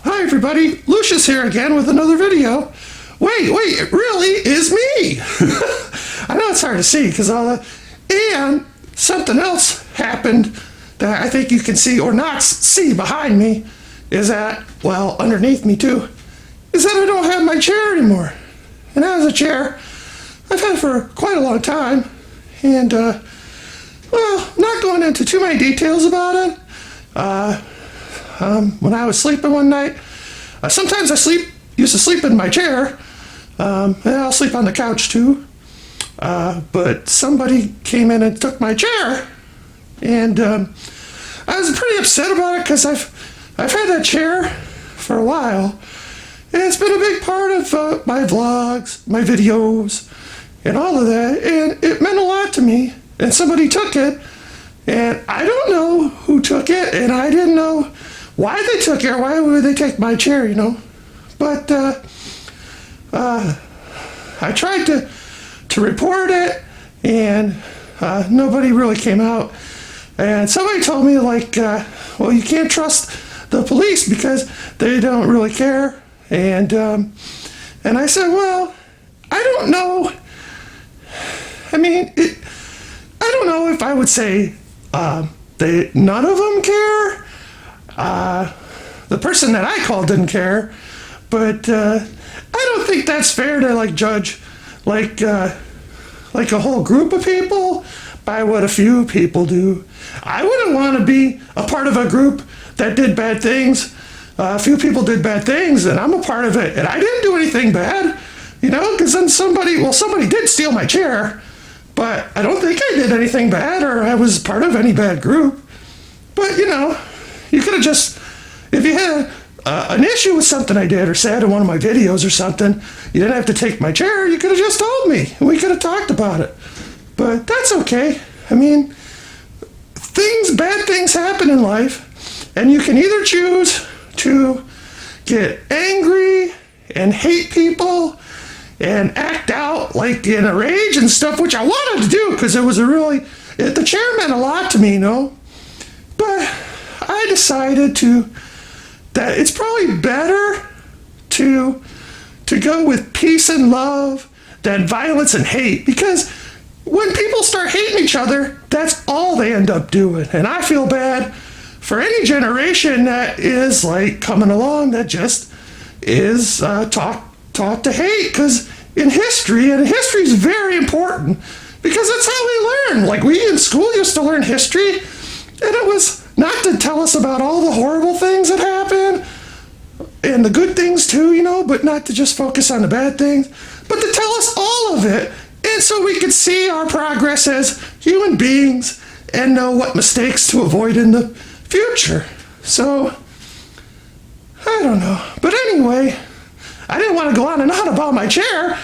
Hi everybody, Lucius here again with another video. Wait, it really is me! I know it's hard to see because all that, and something else happened that I think you can see or not see behind me is that, well, underneath me too, is that I don't have my chair anymore. And that was a chair I've had for quite a long time, and well, not going into too many details about it. When I was sleeping one night, sometimes I used to sleep in my chair, and I'll sleep on the couch too. But somebody came in and took my chair, and I was pretty upset about it because I've had that chair for a while, and it's been a big part of my vlogs, my videos, and all of that, and it meant a lot to me. And somebody took it, and I don't know who took it, and I didn't know why they took it or why would they take my chair, you know. But I tried to report it, and nobody really came out. And somebody told me, like, well, you can't trust the police because they don't really care. And I said, well, I don't know. I mean, I don't know if I would say none of them care. The person that I called didn't care, but I don't think that's fair to like judge like a whole group of people by what a few people do. I wouldn't want to be a part of a group that did bad things. A few people did bad things, and I'm a part of it, and I didn't do anything bad, you know, because then somebody did steal my chair, but I don't think I did anything bad or I was part of any bad group. But, you know, you could have just, if you had an issue with something I did or said in one of my videos or something, you didn't have to take my chair. You could have just told me, and we could have talked about it. But that's okay. I mean, bad things happen in life, and you can either choose to get angry and hate people and act out like in a rage and stuff, which I wanted to do because it was the chair meant a lot to me, you know. But I decided that it's probably better to go with peace and love than violence and hate, because when people start hating each other, that's all they end up doing. And I feel bad for any generation that is like coming along that just is taught to hate, because in history, and history is very important because that's how we learn. Like, we in school used to learn history, and it was not to tell us about all the horrible things that happen and the good things too, you know, but not to just focus on the bad things, but to tell us all of it, and so we could see our progress as human beings and know what mistakes to avoid in the future. So I don't know, but anyway, I didn't want to go on and on about my chair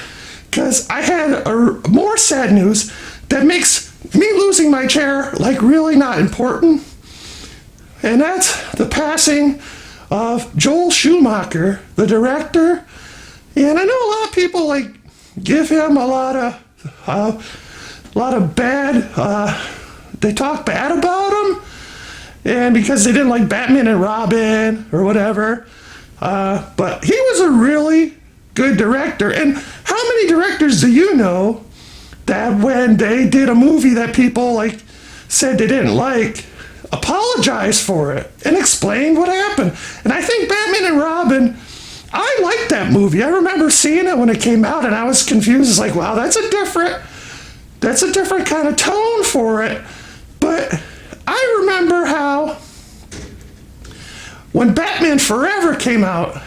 because I had more sad news that makes me losing my chair like really not important, and that's the passing of Joel Schumacher, the director. And I know a lot of people like give him a lot of bad. They talk bad about him, and because they didn't like Batman and Robin or whatever. But he was a really good director. And how many directors do you know that when they did a movie that people like said they didn't like, apologized for it and explained what happened? And I think Batman and Robin, I liked that movie. I remember seeing it when it came out, and I was confused. It's like, wow, that's a different kind of tone for it. But I remember how when Batman Forever came out,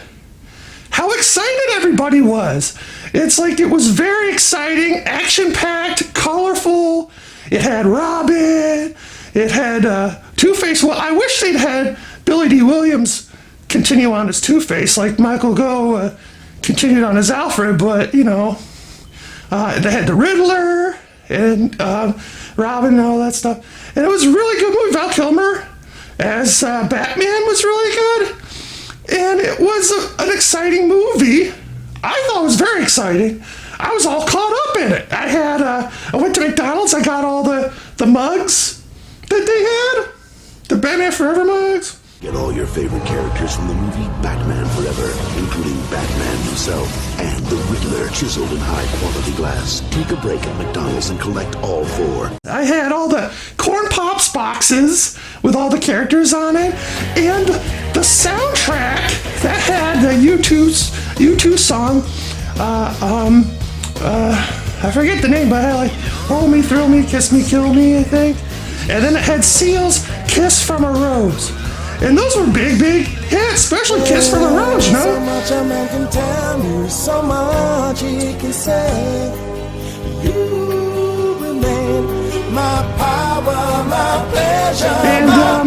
how excited everybody was. It's like it was very exciting, action-packed, colorful. It had Robin. It had Two-Face. Well, I wish they'd had Billy D. Williams continue on as Two-Face, like Michael Gough continued on as Alfred, but, you know, they had the Riddler and Robin and all that stuff. And it was a really good movie. Val Kilmer as Batman was really good. And it was an exciting movie. I thought it was very exciting. I was all caught up in it. I went to McDonald's. I got all the mugs that they had, the Batman Forever mugs. Get all your favorite characters from the movie Batman Forever, including Batman himself and the Riddler, chiseled in high-quality glass. Take a break at McDonald's and collect all 4. I had all the Corn Pops boxes with all the characters on it, and the soundtrack that had the U2 song. I forget the name, but I had like Hold Me, Thrill Me, Kiss Me, Kill Me, I think. And then it had Seal's Kiss from a Rose. And those were big hits, especially Kiss from a Rose, you know? So much a man can tell you, so much he can say. You remain my power, my pleasure, and my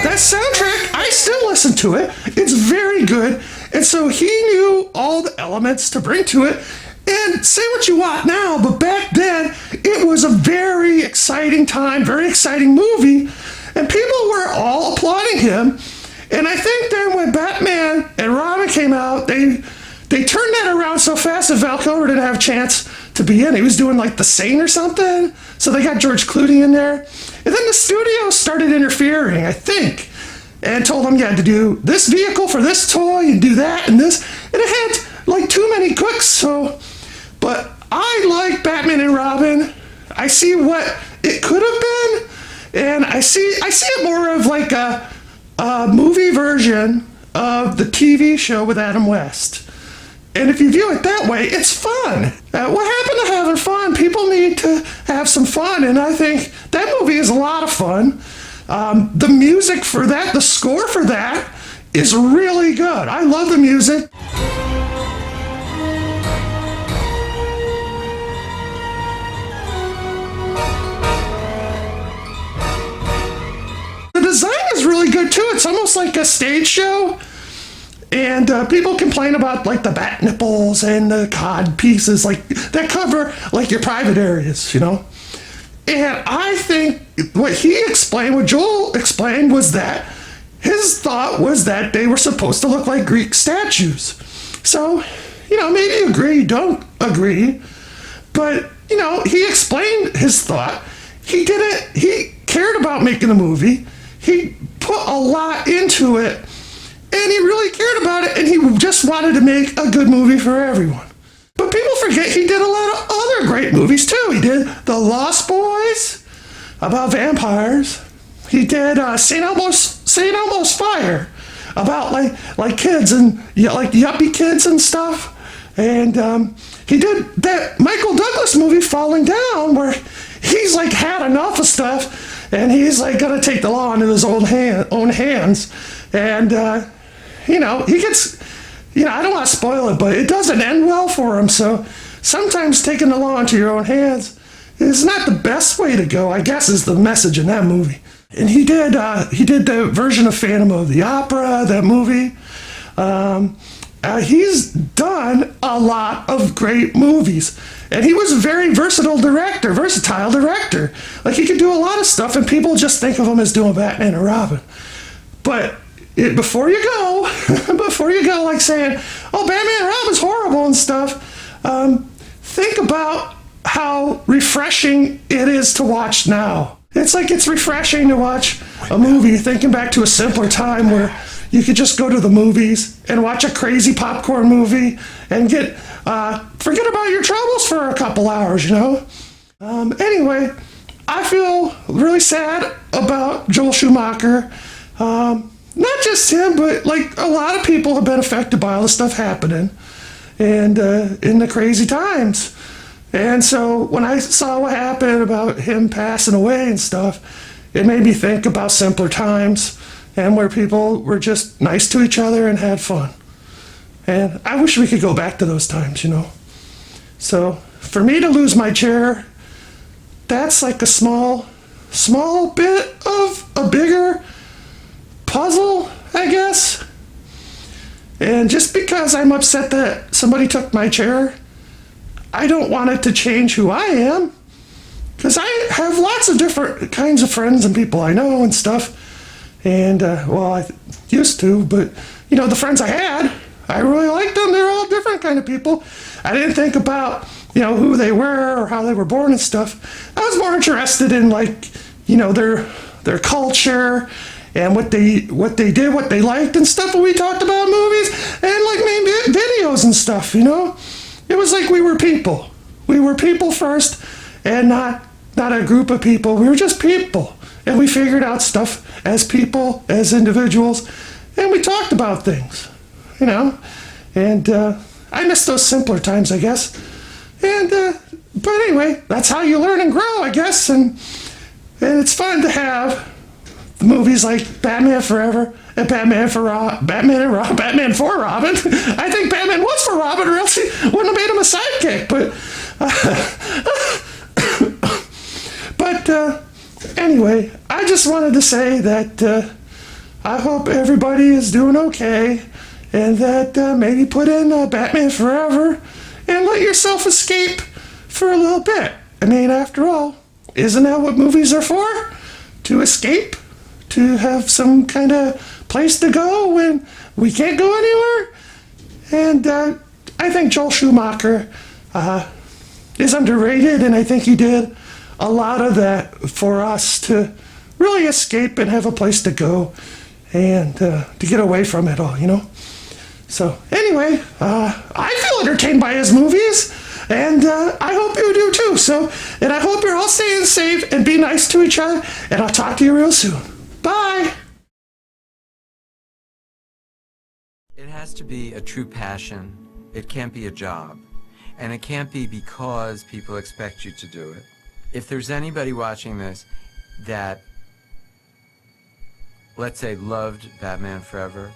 that soundtrack, I still listen to it. It's very good. And so he knew all the elements to bring to it. And say what you want now, but back then, it was a very exciting time, very exciting movie. And people were all applauding him. And I think then when Batman and Robin came out, they turned that around so fast that Val Kilmer didn't have a chance to be in. He was doing like The Saint or something. So they got George Clooney in there. And then the studio started interfering, I think, and told him you had to do this vehicle for this toy and do that and this. And it had like too many cooks. But I like Batman and Robin. I see what it could have been. And I see it more of like a movie version of the TV show with Adam West. And if you view it that way, it's fun. What happened to having fun? People need to have some fun, and I think that movie is a lot of fun. The music for that, the score for that, is really good. I love the music. The design is really good too. It's almost like a stage show. And people complain about like the bat nipples and the cod pieces like that cover like your private areas, you know. And I think what he explained, what Joel explained, was that his thought was that they were supposed to look like Greek statues. So, you know, maybe agree, don't agree. But, you know, he explained his thought. He cared about making a movie. He put a lot into it. And he really cared about it, and he just wanted to make a good movie for everyone. But people forget he did a lot of other great movies, too. He did The Lost Boys, about vampires. He did St. Elmo's Fire, about like kids and like yuppie kids and stuff. And he did that Michael Douglas movie, Falling Down, where he's like had enough of stuff, and he's like gonna take the law into his own hands. And you know, he gets, you know, I don't want to spoil it, but it doesn't end well for him. So sometimes taking the law into your own hands is not the best way to go, I guess, is the message in that movie. And he did the version of Phantom of the Opera, that movie. He's done a lot of great movies. And he was a very versatile director. Like, he could do a lot of stuff, and people just think of him as doing Batman and Robin. But before you go, like saying, oh, Batman and Robin's horrible and stuff, think about how refreshing it is to watch now. It's like it's refreshing to watch a movie thinking back to a simpler time where you could just go to the movies and watch a crazy popcorn movie and forget about your troubles for a couple hours, you know? Anyway, I feel really sad about Joel Schumacher. Not just him, but like a lot of people have been affected by all the stuff happening and in the crazy times. And so when I saw what happened about him passing away and stuff, it made me think about simpler times and where people were just nice to each other and had fun. And I wish we could go back to those times, you know. So for me to lose my chair, that's like a small bit of a bigger puzzle, I guess. And just because I'm upset that somebody took my chair, I don't want it to change who I am, because I have lots of different kinds of friends and people I know and stuff. And well, I used to, but you know, the friends I had, I really liked them. They're all different kind of people. I didn't think about, who they were or how they were born and stuff. I was more interested in their culture and what they did, what they liked and stuff when we talked about movies and maybe videos and stuff, It was like we were people. We were people first and not a group of people. We were just people. And we figured out stuff as people, as individuals, and we talked about things, And I miss those simpler times, I guess. And but anyway, that's how you learn and grow, I guess. And it's fun to have movies like Batman Forever and Batman for Robin. I think Batman was for Robin, or else he wouldn't have made him a sidekick. But anyway, I just wanted to say that I hope everybody is doing okay, and that maybe put in Batman Forever and let yourself escape for a little bit. I mean, after all, isn't that what movies are for? To escape? To have some kind of place to go when we can't go anywhere? And I think Joel Schumacher is underrated, and I think he did a lot of that for us to really escape and have a place to go and to get away from it all, So anyway, I feel entertained by his movies, and I hope you do too. And I hope you're all staying safe and be nice to each other, and I'll talk to you real soon. Bye! It has to be a true passion. It can't be a job. And it can't be because people expect you to do it. If there's anybody watching this that, let's say, loved Batman Forever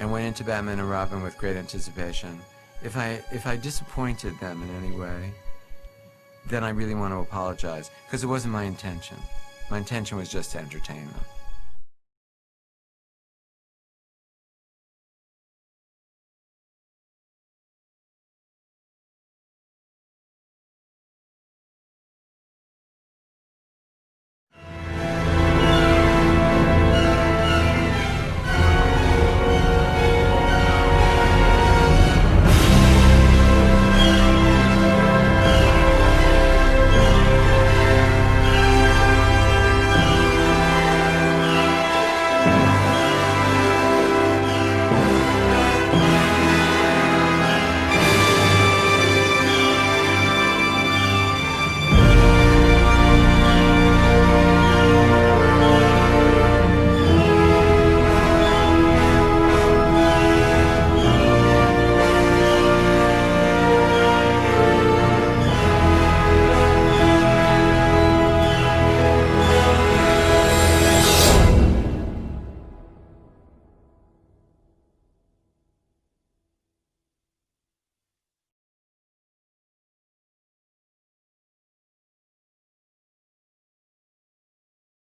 and went into Batman and Robin with great anticipation, if I disappointed them in any way, then I really want to apologize, because it wasn't my intention. My intention was just to entertain them.